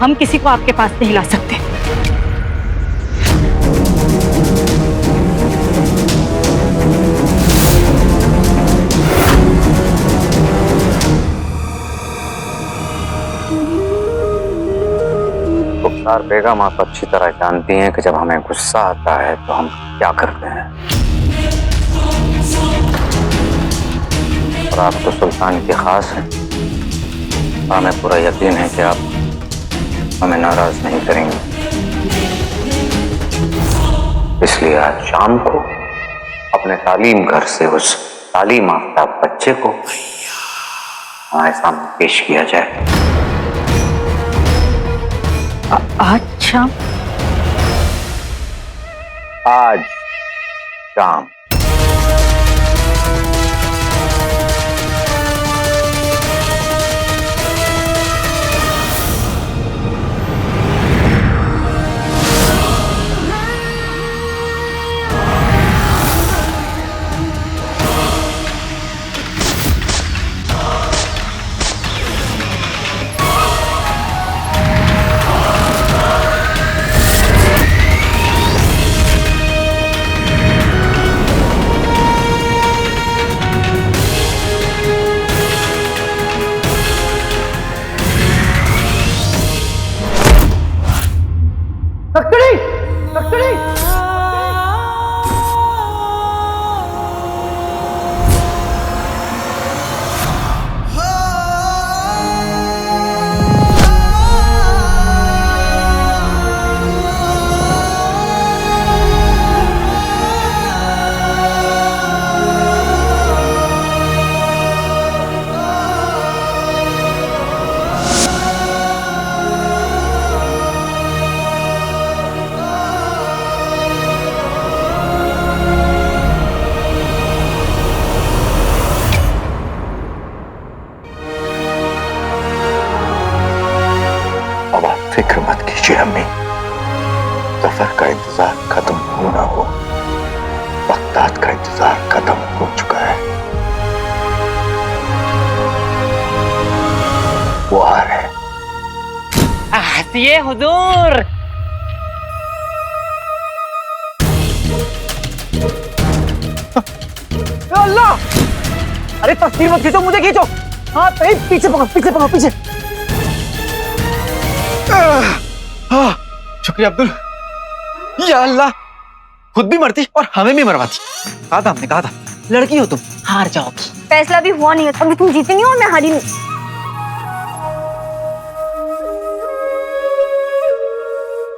हम किसी को आपके पास नहीं ला सकते। मुख्तार बेगम आप अच्छी तरह जानती हैं कि जब हमें गुस्सा आता है तो हम क्या करते हैं। और आप तो सुल्तान की खास हैं, हमें पूरा यकीन है कि आप हमें नाराज नहीं करेंगे। इसलिए आज शाम को अपने तालीम घर से उस तालीम आफ्ताब बच्चे को हमारे सामने पेश किया जाए। आज शाम? आज शाम। फिक्र मत कीजिए अम्मी, सफर का इंतजार खत्म हो ना हो, बगदाद का इंतजार खत्म हो चुका है। वो आ रहे हैं। हंसिए हुजूर। अल्लाह! अरे तस्वीर मत खींचो, मुझे खींचो। हाँ पीछे पकड़ो, पीछे पकड़ो, पीछे। हाँ, शुक्रिया अब्दुल। या अल्लाह, खुद भी मरती और हमें भी मरवाती। कहा था हमने, कहा था लड़की हो तुम, हार जाओगी। फैसला भी हुआ नहीं है, अभी तुम जीती नहीं हो, मैं हारी नहीं।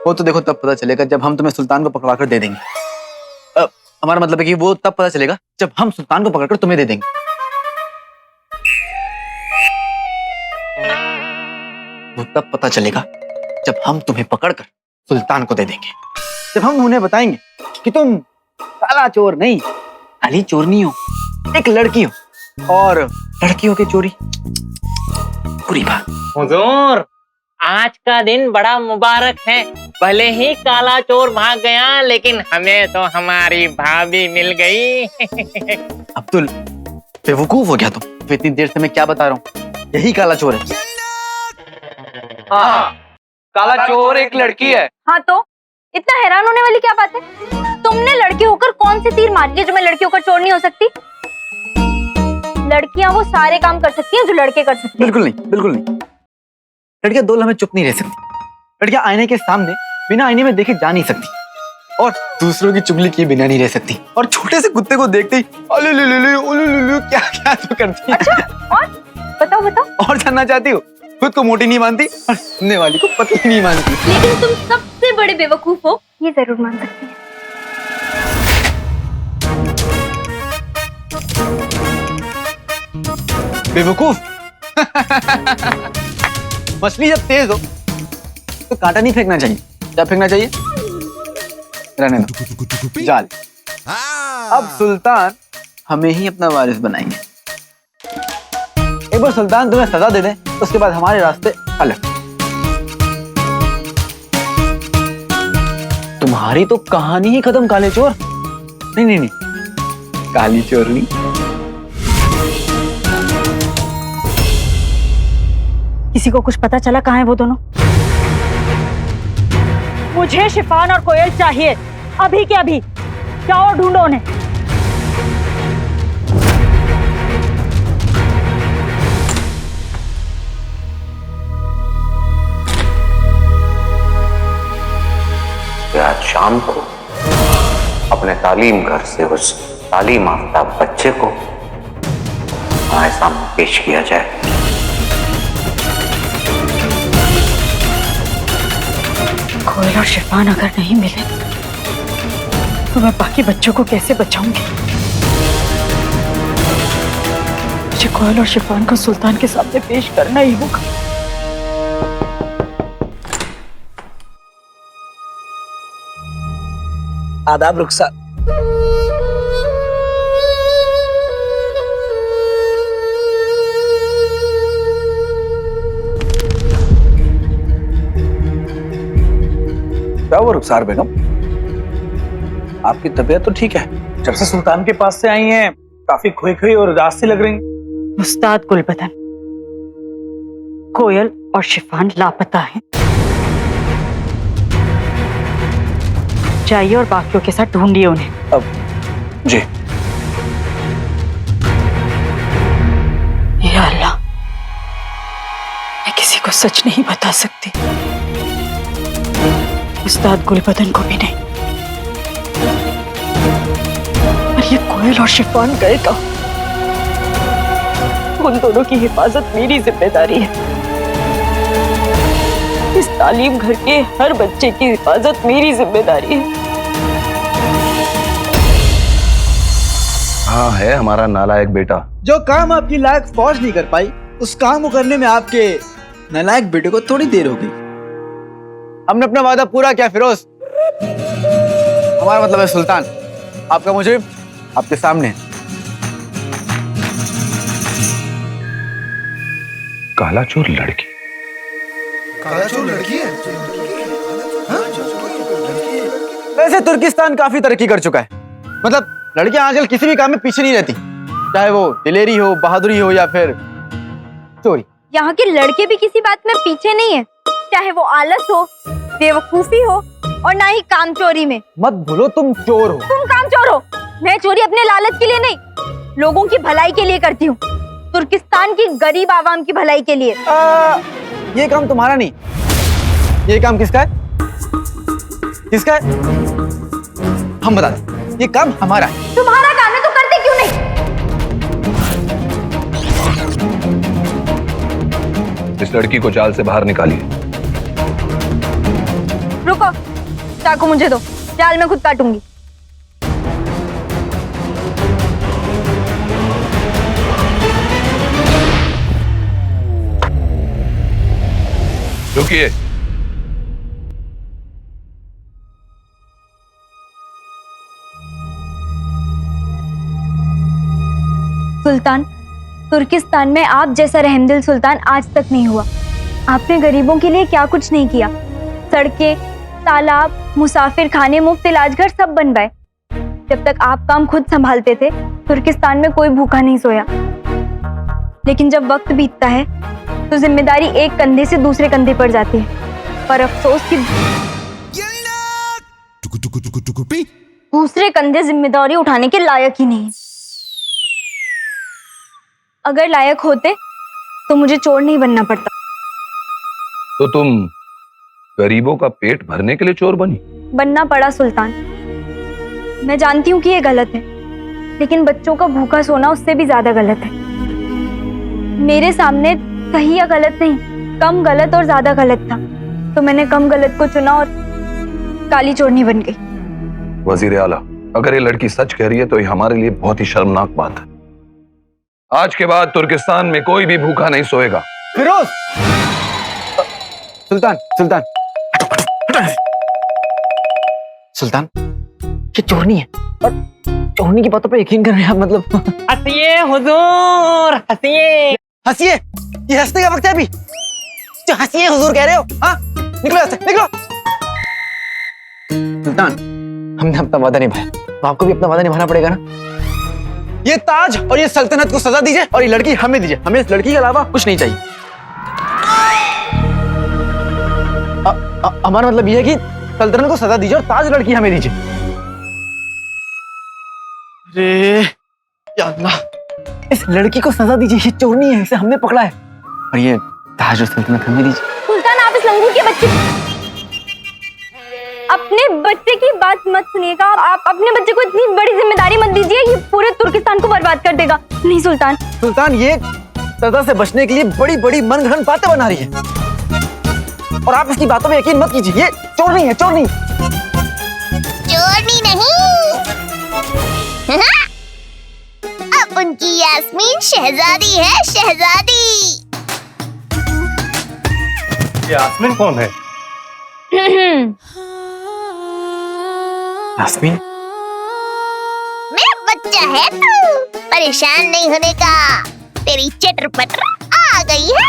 वो तो देखो तब पता चलेगा जब हम तुम्हें सुल्तान को पकड़ा कर दे देंगे। हमारा मतलब है कि वो तब पता चलेगा जब हम सुल्तान को पकड़कर तुम्हें दे देंगे। वो तब पता चलेगा जब हम तुम्हें पकड़कर सुल्तान को दे देंगे, जब हम उन्हें बताएंगे कि तुम काला चोर नहीं, काली चोरनी हो, एक लड़की हो और लड़कियों की चोरी बुरी बात। हुजूर, आज का दिन बड़ा मुबारक है। भले ही काला चोर भाग गया, लेकिन हमें तो हमारी भाभी मिल गई। अब्दुल, बेवकूफ हो गया तुम। तो इतनी देर से मैं क्या बता रहा हूँ, यही काला चोर है। हाँ, काला चोर एक लड़की है। हाँ तो इतना हैरान होने वाली क्या बात है? तुमने लड़की होकर कौन सी तीर मार ली जो मैं लड़की होकर चोर नहीं हो सकती? लड़कियां वो सारे काम कर सकती हैं जो लड़के कर सकते हैं। बिल्कुल नहीं, बिल्कुल नहीं। लड़कियां 2 लम्हे चुप नहीं रह सकती। लड़कियां आईने के सामने बिना आईने में देखे जा नहीं सकती, और दूसरों की चुगली किए बिना नहीं रह सकती। और छोटे से कुत्ते को देखते ही क्या क्या तो करती है। अच्छा, और बताओ बताओ। और जानना चाहती हो? खुद को मोटी नहीं मानती और सुनने वाली को पतली नहीं मानती। लेकिन तुम सबसे बड़े बेवकूफ हो, ये जरूर मान सकती है। बेवकूफ? मछली जब तेज हो तो कांटा नहीं फेंकना चाहिए। क्या फेंकना चाहिए? रहने दो, जाल। अब सुल्तान हमें ही अपना वारिस बनाएंगे। एक बार सुल्तान तुम्हें सजा दे दे, उसके बाद हमारे रास्ते अलग। तुम्हारी तो कहानी ही खत्म काले चोर। नहीं नहीं नहीं, काली चोर नहीं। किसी को कुछ पता चला कहाँ है वो दोनों? मुझे शिफान और कोयल चाहिए, अभी के अभी। जाओ ढूंढो उन्हें। आज शाम को अपने तालीम घर से उस तालीम याफ्ता बच्चे को हमारे सामने पेश किया जाए। कोयल और शिफान अगर नहीं मिले तो मैं बाकी बच्चों को कैसे बचाऊंगी? मुझे कोयल और शिफान को सुल्तान के सामने पेश करना ही होगा। आदाब रुखसार। क्या हुआ रुखसार बेगम? आपकी तबीयत तो ठीक है? जब से सुल्तान के पास से आई हैं, काफी खोई खोई और उदास सी लग रही हैं। उस्ताद गुलबदन, कोयल और शिफान लापता हैं। जाइए और बाकियों के साथ ढूंढिए उन्हें। अब जी। या अल्लाह, मैं किसी को सच नहीं बता सकती, उस्ताद गुलबदन को भी नहीं। और ये कोयल और शिफान गए कहाँ? उन दोनों की हिफाजत मेरी जिम्मेदारी है। इस तालीम घर के हर बच्चे की हिफाजत मेरी जिम्मेदारी है। हाँ, है हमारा नालायक बेटा। जो काम आपकी लायक फौज नहीं कर पाई, उस काम को करने में आपके नालायक बेटे को थोड़ी देर हो गई। हमने अपना वादा पूरा किया फिरोज। हमारा मतलब है सुल्तान। आपका मुजरिम आपके सामने है। काला चोर लड़की? काला चोर लड़की है? वैसे तुर्किस्तान काफी तरक्की कर चुका है। मतलब लड़कियां आजकल किसी भी काम में पीछे नहीं रहती, चाहे वो दिलेरी हो, बहादुरी हो या फिर चोरी। यहाँ के लड़के भी किसी बात में पीछे नहीं है, चाहे वो आलस हो, बेवकूफी हो और ना ही काम चोरी में। मत भूलो तुम चोर हो। तुम काम चोर हो। मैं चोरी अपने लालच के लिए नहीं, लोगों की भलाई के लिए करती हूँ, तुर्किस्तान की गरीब आवाम की भलाई के लिए। ये काम तुम्हारा नहीं, ये काम किसका है? किसका है? हम बता दें, ये काम हमारा है। तुम्हारा काम है तो करते क्यों नहीं? इस लड़की को जाल से बाहर निकालिए। रुको, चाकू मुझे दो, जाल मैं खुद काटूंगी। रुकिए। सुल्तान, तुर्किस्तान में आप जैसा रहमदिल सुल्तान आज तक नहीं हुआ। आपने गरीबों के लिए क्या कुछ नहीं किया। सड़कें, तालाब, मुसाफिर खाने, मुफ्त इलाज घर सब बनवाए। जब तक आप काम खुद संभालते थे तुर्किस्तान में कोई भूखा नहीं सोया, लेकिन जब वक्त बीतता है तो जिम्मेदारी एक कंधे से दूसरे कंधे पर जाती है, पर अफसोस कि दूसरे कंधे जिम्मेदारी उठाने के लायक ही नहीं है। अगर लायक होते तो मुझे चोर नहीं बनना पड़ता। तो तुम गरीबों का पेट भरने के लिए चोर बनी? बनना पड़ा सुल्तान। मैं जानती हूँ कि ये गलत है, लेकिन बच्चों का भूखा सोना उससे भी ज्यादा गलत है। मेरे सामने सही या गलत नहीं, कम गलत और ज्यादा गलत था, तो मैंने कम गलत को चुना और काली चोरनी बन गई। वजीर आला, अगर ये लड़की सच कह रही है तो ये हमारे लिए बहुत ही शर्मनाक बात है। आज के बाद तुर्किस्तान में कोई भी भूखा नहीं सोएगा। फिरोज! सुल्तान, सुल्तान, सुल्तान, ये चोरनी है और चोरनी की बातों पे यकीन कर रहे हैं आप? मतलब हंसिए हुजूर, हंसिए। हंसिए? ये हंसने का वक्त है अभी जो हंसिए हुजूर कह रहे हो? हाँ, निकलो ऐसे, निकलो। सुल्तान, हमने अपना वादा निभाया, तो आपको भी अपना वादा निभाना पड़ेगा ना। ये ताज और ये सल्तनत को सजा दीजिए और ये लड़की हमें दीजिए। हमें इस लड़की के अलावा कुछ नहीं चाहिए। हमारा मतलब ये है कि सल्तनत को सजा दीजिए और ताज लड़की हमें दीजिए। अरे या अल्लाह, इस लड़की को सजा दीजिए, ये चोरनी है, इसे हमने पकड़ा है, और ये ताज और सल्तनत हमें दीजिए। सुल्तान, आप इस लंगूर के बच्चे, अपने बच्चे की बात मत सुनिएगा। आप अपने बच्चे को इतनी बड़ी जिम्मेदारी मत दीजिए, ये पूरे तुर्किस्तान को बर्बाद कर देगा। नहीं सुल्तान। सुल्तान, ये सजा से बचने के लिए बड़ी बड़ी मनगढ़ंत बातें बना रही है, और आप इसकी बातों में यकीन मत कीजिए। ये चोरनी है, चोरनी। चोरनी नहीं, अब उनकी यास्मीन शहजादी है, शहजादी। यास्मीन कौन है? यास्मीन मेरा बच्चा है तू, परेशान नहीं होने का। तेरी चटर पटर आ गई है।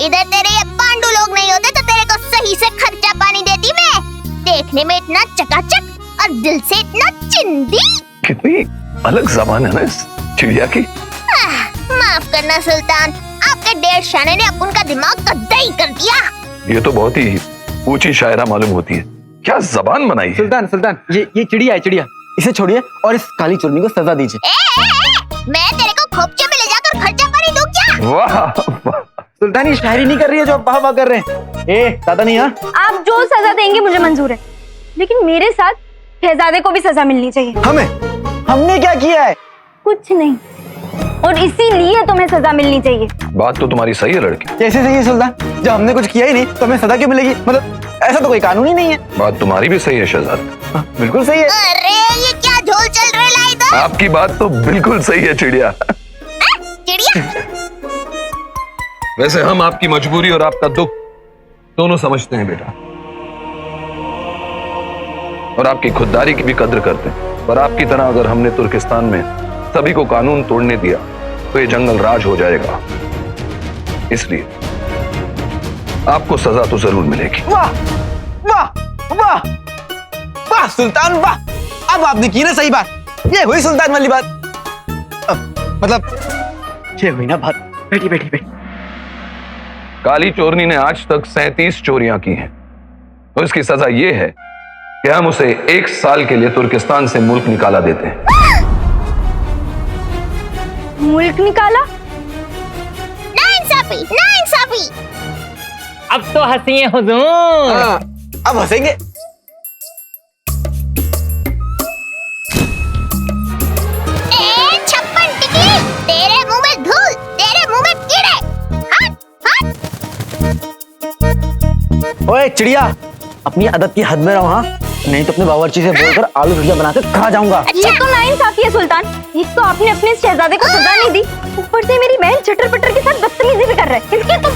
इधर तेरे ये पांडु लोग नहीं होते तो तेरे को सही से खर्चा पानी देती मैं। देखने में इतना चकाचक और दिल से इतना चिंदी। कितनी अलग जबान है ना इस चिड़िया की। माफ करना सुल्तान, आपके डेढ़ शाने ने अपन का दिमाग कद्दाई कर दिया। ये तो बहुत ही ऊंची शायरा मालूम होती है। क्या जबान बनाई है। सुल्तान, सुल्तान, ये चिड़िया है, चिड़िया। इसे छोड़िए और इस काली चोरनी को सजा दीजिए। मैं तेरे को खोपचे में ले जाकर खर्चा पानी दूं क्या? वाह, सुल्तान, ये शायरी नहीं कर रही है जो आप वाह वाह कर रहे हैं। दादा नहीं। हाँ, आप जो सजा देंगे मुझे मंजूर है, लेकिन मेरे साथ शहजादे को भी सजा मिलनी चाहिए। हमें? हमने क्या किया है? कुछ नहीं, और इसीलिए तुम्हें सजा मिलनी चाहिए। बात तो तुम्हारी सही है लड़की। कैसे सही है सुल्तान? जब हमने कुछ किया ही नहीं तो हमें सजा क्यों मिलेगी? मतलब ऐसा तो कोई कानून ही नहीं है। बात तुम्हारी भी सही है शहजाद। बिल्कुल सही है। अरे ये क्या झोल चल रहा है इधर? आपकी बात तो बिल्कुल सही है चिड़िया। चिड़िया? वैसे हम आपकी मजबूरी और आपका दुख दोनों समझते हैं बेटा, और आपकी खुददारी की भी कद्र करते हैं। पर आपकी तरह अगर हमने तुर्किस्तान में सभी को कानून तोड़ने दिया तो ये जंगल राज हो जाएगा। इसलिए आपको सजा तो जरूर मिलेगी। वाह वाह वाह वाह सुल्तान, वाह! अब आपने की ना सही बात। ये हुई सुल्तान वाली बात। मतलब ये हुई ना बात। बैठी बैठी बैठी। काली चोरनी ने आज तक 37 चोरियां की हैं, तो इसकी सजा ये है कि हम उसे 1 साल के लिए तुर्किस्तान से मुल्क निकाला देते हैं। मुल्क निकाला? नाइंसाफी, नाइंसाफी। अब तो हंसिए हुजूर। हाँ, अब हंसेंगे। छप्पन टिकली, तेरे मुंह में धूल, तेरे मुंह में कीड़े। हट, हट। ओए चिड़िया, अपनी आदत की हद में रहो। हाँ, नहीं तो अपने बावर्ची से बोलकर आलू भुजिया बनाकर खा जाऊंगा। ये तो नाइंसाफी है सुल्तान। एक तो आपने अपने शहजादे को सजा नहीं दी, ऊपर से मेरी बहन चटर पटर के साथ बदतमीजी भी कर रहा है। इसके तो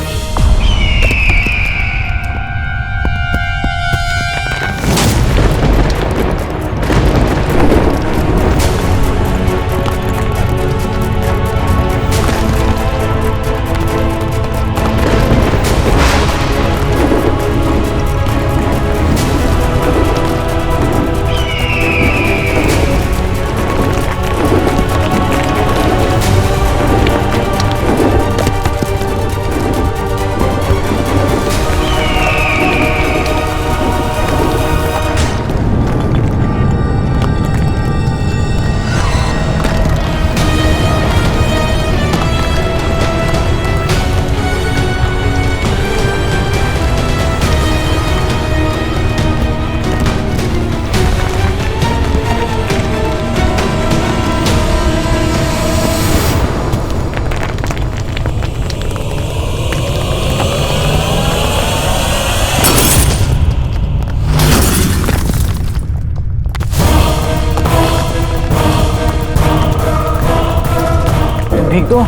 भीग दो।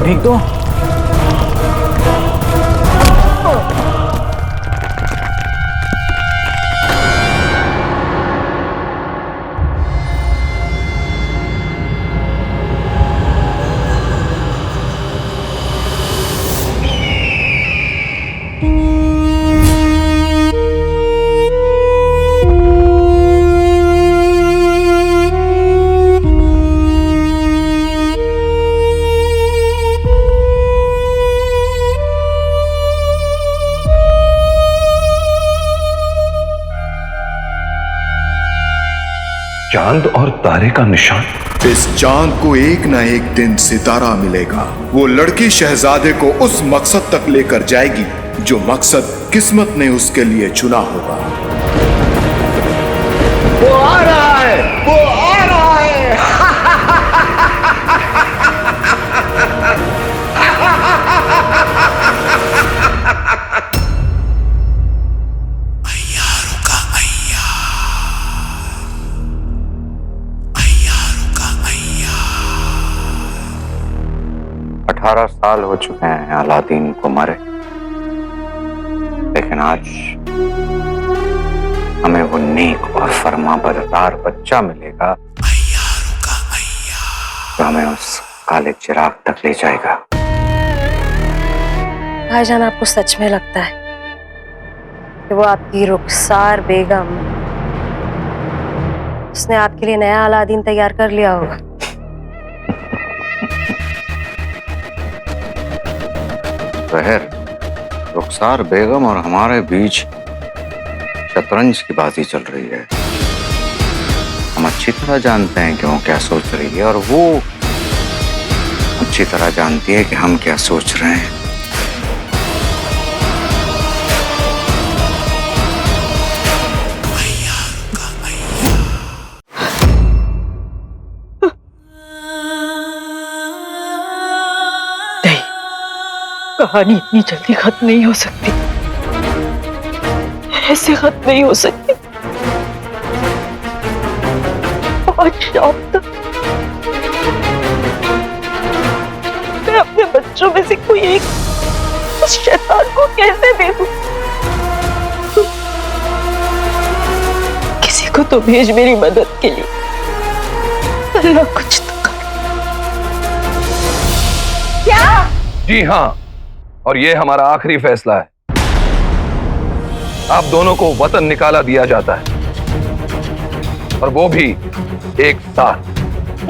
भीग दो। चांद और तारे का निशान। इस चांद को एक न एक दिन सितारा मिलेगा। वो लड़की शहजादे को उस मकसद तक लेकर जाएगी जो मकसद किस्मत ने उसके लिए चुना होगा। वो आ रहा है, वो आ रहा है। अठारह साल हो चुके हैं अलादीन को मरे, लेकिन आज हमें वो नेक और फरमाबरदार बच्चा मिलेगा जो हमें उस काले चिराग तक ले जाएगा। भाईजान, आपको सच में लगता है कि वो आपकी रुखसार बेगम, उसने आपके लिए नया अलादीन तैयार कर लिया होगा? जहर, रुखसार बेगम और हमारे बीच शतरंज की बाजी चल रही है। हम अच्छी तरह जानते हैं कि वो क्या सोच रही है और वो अच्छी तरह जानती है कि हम क्या सोच रहे हैं। कहानी इतनी जल्दी खत्म नहीं हो सकती, ऐसे खत्म नहीं हो सकती। आज शाम तक मैं अपने बच्चों में से कोई एक उस शैतान को कैसे दे दूं? किसी को तो भेज मेरी मदद के लिए। अल्लाह कुछ तो कर। क्या? जी हाँ, और ये हमारा आखिरी फैसला है। आप दोनों को वतन निकाला दिया जाता है, और वो भी एक साथ।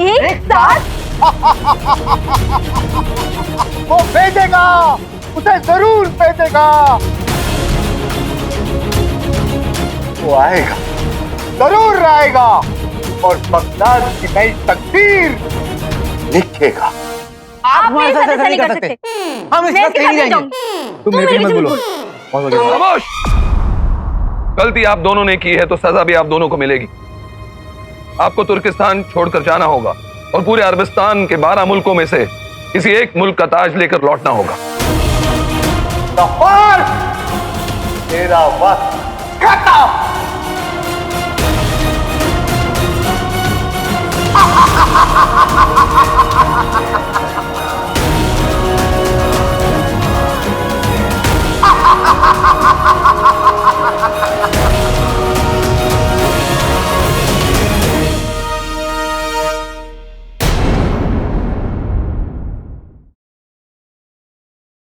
एक साथ? वो भेजेगा, उसे जरूर भेजेगा। वो आएगा, जरूर आएगा और बगदाद की नई तकदीर लिखेगा। आप मेरे साथ ऐसा नहीं कर सकते। हम इस बात कहीं नहीं जाएंगे। तुम मेरे पीछे मत बोलो। खामोश! गलती आप दोनों ने की है तो सजा भी आप दोनों को मिलेगी। आपको तुर्किस्तान छोड़कर जाना होगा और पूरे अरबिस्तान के 12 मुल्कों में से किसी एक मुल्क का ताज लेकर लौटना होगा। गफ्फार, तेरा वक्त खत्म।